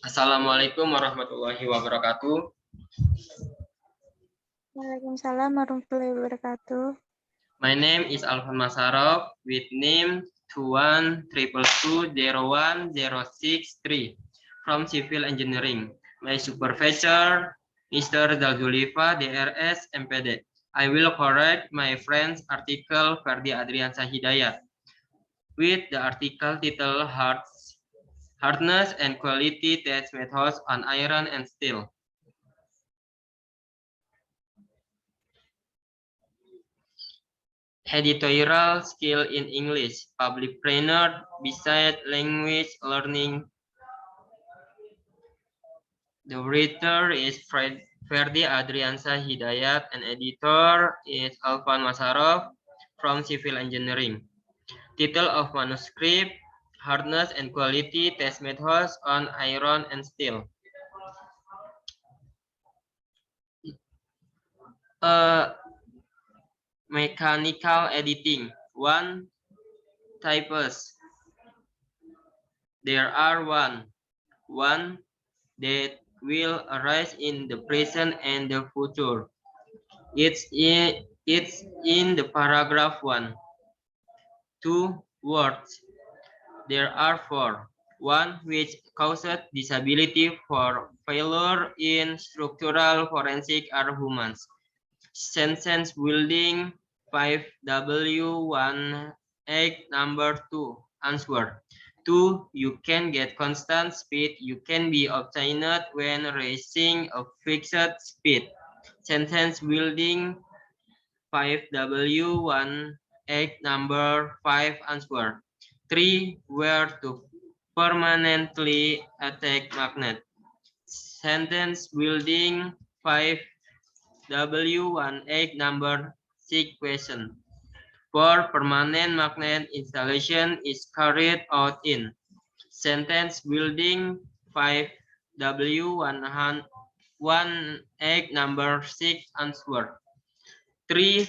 Assalamualaikum warahmatullahi wabarakatuh. Waalaikumsalam warahmatullahi wabarakatuh. My name is Alvan Masarov with name 2122010663 from Civil Engineering. My supervisor, Mr. Zalzulifa, DRS, MPD. I will correct my friend's article Ferdi Adriansa Hidayat with the article title Hardness and Quality Test Methods on Iron and Steel. Editorial skill in English, public planner, beside language learning. The writer is Ferdi Adriansa Hidayat, and editor is Alvan Masarov from Civil Engineering. Title of manuscript, Hardness and Quality Test Methods on Iron and Steel. Mechanical editing. 1. Types. There are one that will arise in the present and the future. It's in the paragraph 1. 2. Words. There are 4. 1. Which causes disability for failure in structural forensic are humans. Sentence building. 5W1X number 2. Answer. 2. You can get constant speed. You can be obtained when racing a fixed speed. Sentence building. 5W1X number 5. Answer. 3. Where to permanently attack magnet. Sentence building. 5W1X number 6. Question. 4. Permanent magnet installation is carried out in. Sentence building. 5W1X number 6. Answer. 3.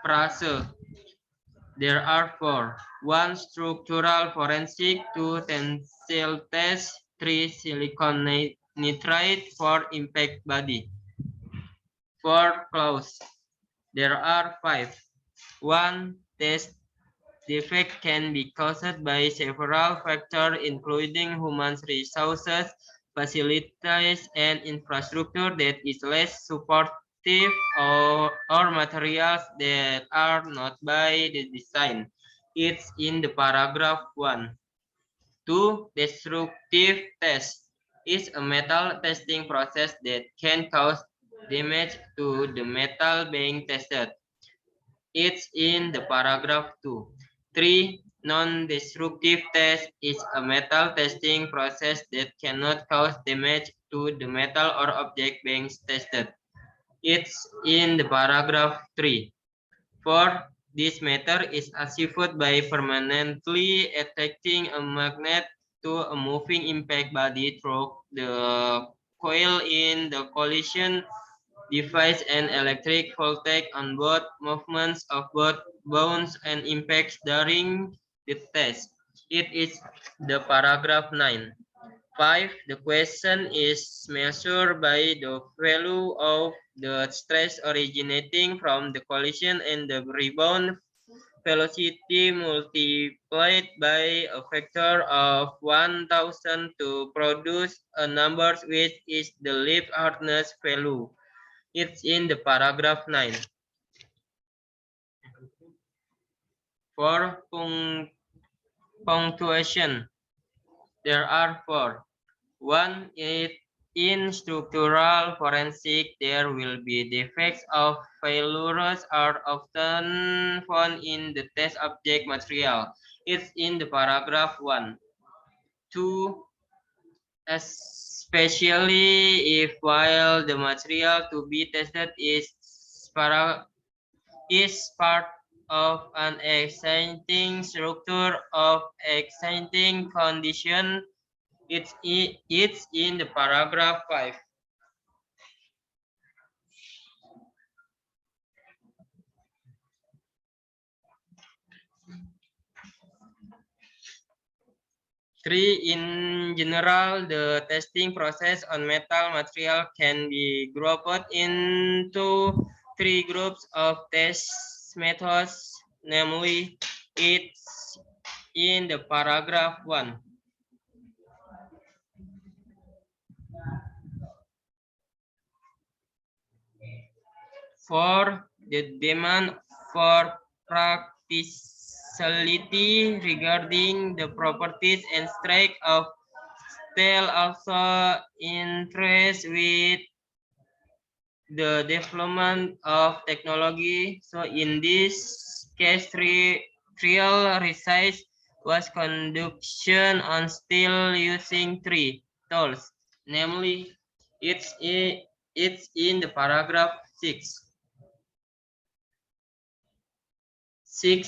Prase. There are 4. 1. Structural forensic. 2. Tensile test. 3. Silicon nitride for impact body. 4. Clause. There are 5. 1. Test defect can be caused by several factors including human resources, facilities, and infrastructure that is less supportive or materials that are not by the design. It's in the paragraph 1. 2. Destructive test is a metal testing process that can cause damage to the metal being tested. It's in the paragraph 2. 3. Non-destructive test is a metal testing process that cannot cause damage to the metal or object being tested. It's in the paragraph 3. 4. This method is achieved by permanently attaching a magnet to a moving impact body through the coil in the collision device and electric voltage on both movements of both bones and impacts during the test. It is the paragraph 9. 5. The question is measured by the value of the stress originating from the collision and the rebound velocity multiplied by a factor of 1000 to produce a number which is the lift hardness value. It's in the paragraph 9. For punctuation, there are 4. 1. In structural forensic, there will be defects of failures are often found in the test object material. It's in the paragraph 1. 2. Especially if while the material to be tested is part of an existing structure of existing condition. It's in the paragraph 5. 3. In general, the testing process on metal material can be grouped into 3 groups of test methods, namely, it's in the paragraph 1. For the demand for practicality regarding the properties and strength of steel also interest with the development of technology. So in this case, trial research was conduction on steel using 3 tools, namely it's in the paragraph 6. 6,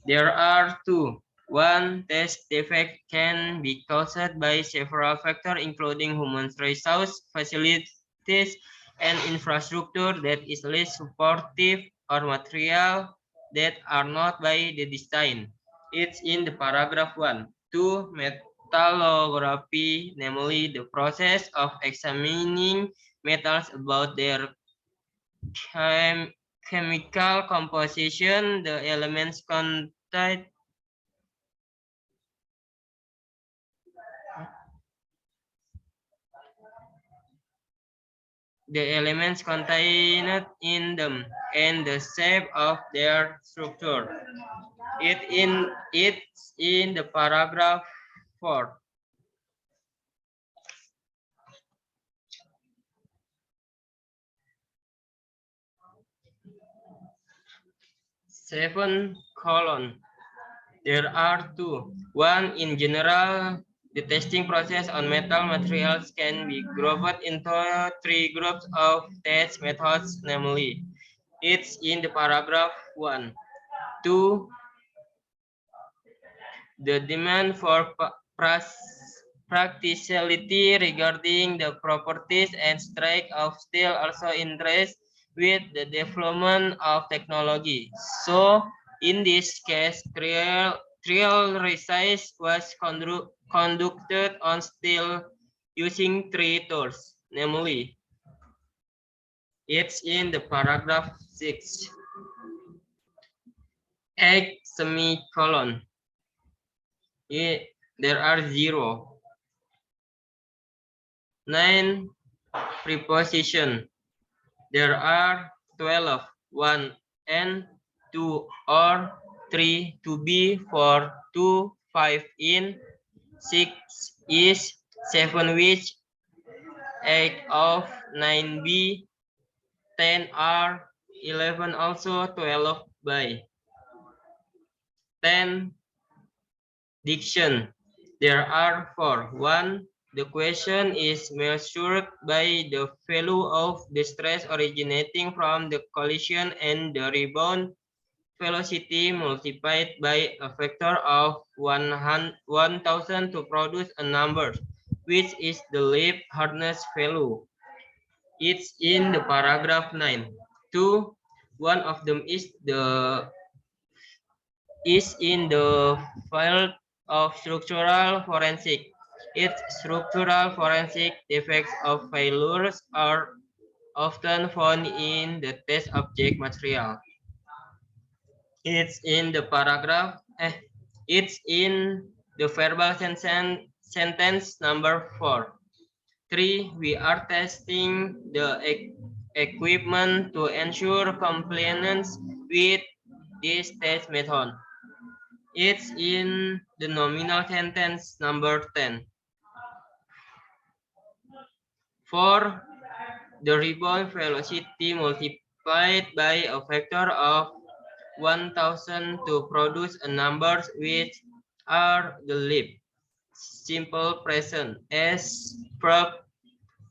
there are 2. 1. Test defect can be caused by several factors, including human resource, facilities, and infrastructure that is less supportive, or material that are not by the design. It's in the paragraph 1. 2. Metallography, namely the process of examining metals about their chemical composition, the elements contained in them and the shape of their structure. It's in the paragraph 4. 7, there are 2. 1. In general, the testing process on metal materials can be grouped into 3 groups of test methods, namely, it's in the paragraph 1. 2. The demand for practicality regarding the properties and strength of steel also interest with the development of technology. So, in this case, trial research was conducted on steel using 3 tools, namely, it's in the paragraph 6. 8, there are 0. 9, preposition. There are 12. 1 and 2 or 3 to be, 4 to, 5 in, 6 is, 7 which, 8 of, 9 be, 10 are, 11 also, 12 by. 10, diction. There are 4. 1. The question is measured by the value of the stress originating from the collision and the rebound velocity multiplied by a factor of 1000 to produce a number, which is the lip hardness value. It's in the paragraph 9. 2. One of them is in the field of structural forensic. Its structural forensic defects of failures are often found in the test object material. It's in the paragraph. It's in the verbal sentence number 4. 3. We are testing the equipment to ensure compliance with this test method. It's in the nominal sentence number 10. 4. The rebound velocity multiplied by a factor of 1000 to produce a numbers which are the lip. Simple present as verb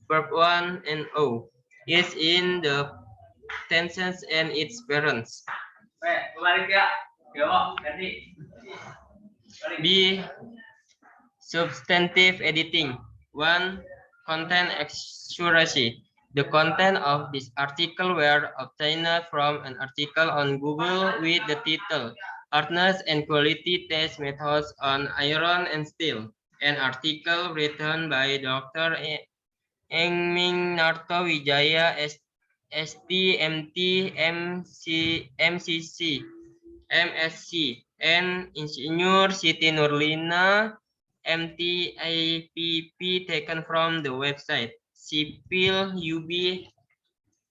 1 and O is in the tenses and its parents. B. Substantive editing. 1. Content accuracy. The content of this article were obtained from an article on Google with the title Hardness and Quality Test Methods on Iron and Steel, an article written by Dr. Engming Narto Wijaya, ST, MT, MCC, MSc, and Insinyur Siti Nurlina, MTIPP, taken from the website Sipil UB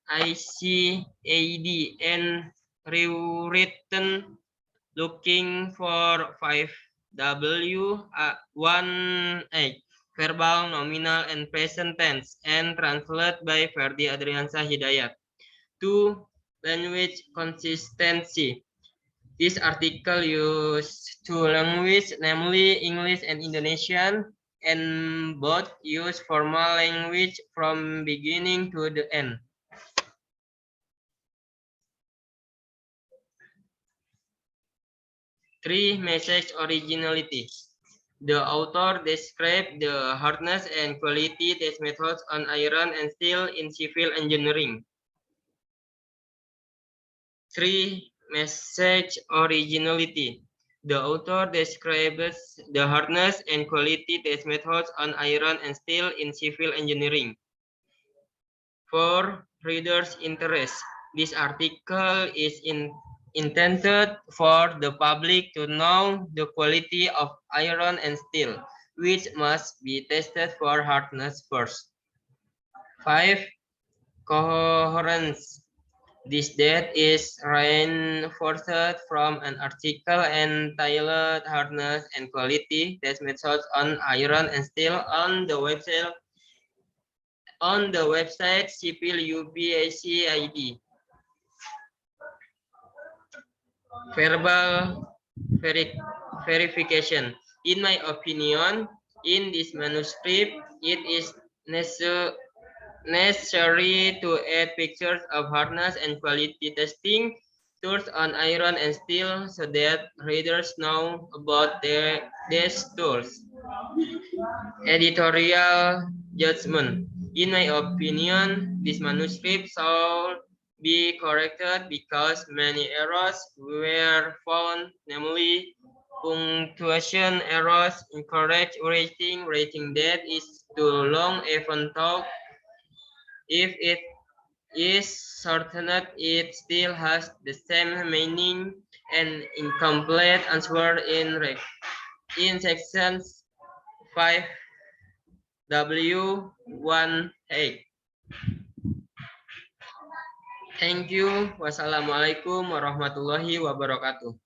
ICAD, and rewritten looking for 5W1A, verbal, nominal, and present tense, and translated by Ferdi Adriansa Hidayat. 2. Language consistency. This article uses two languages, namely English and Indonesian, and both use formal language from beginning to the end. 3. Message originality. The author described the hardness and quality test methods on iron and steel in civil engineering. 3. Message originality. The author describes the hardness and quality test methods on iron and steel in civil engineering. 4. Readers' interest. This article is intended for the public to know the quality of iron and steel, which must be tested for hardness first. 5. Coherence. This data is reinforced from an article entitled Hardness and Quality Test Methods on Iron and Steel on the website Sipil UBICID. Verbal verification. In my opinion, in this manuscript, it is necessary to add pictures of hardness and quality testing tools on iron and steel so that readers know about these tools. Editorial judgment. In my opinion, this manuscript should be corrected because many errors were found, namely punctuation errors, incorrect rating that is too long, even though if it is shortened, it still has the same meaning, and incomplete answer in sections 5W1A. Thank you. Wassalamualaikum warahmatullahi wabarakatuh.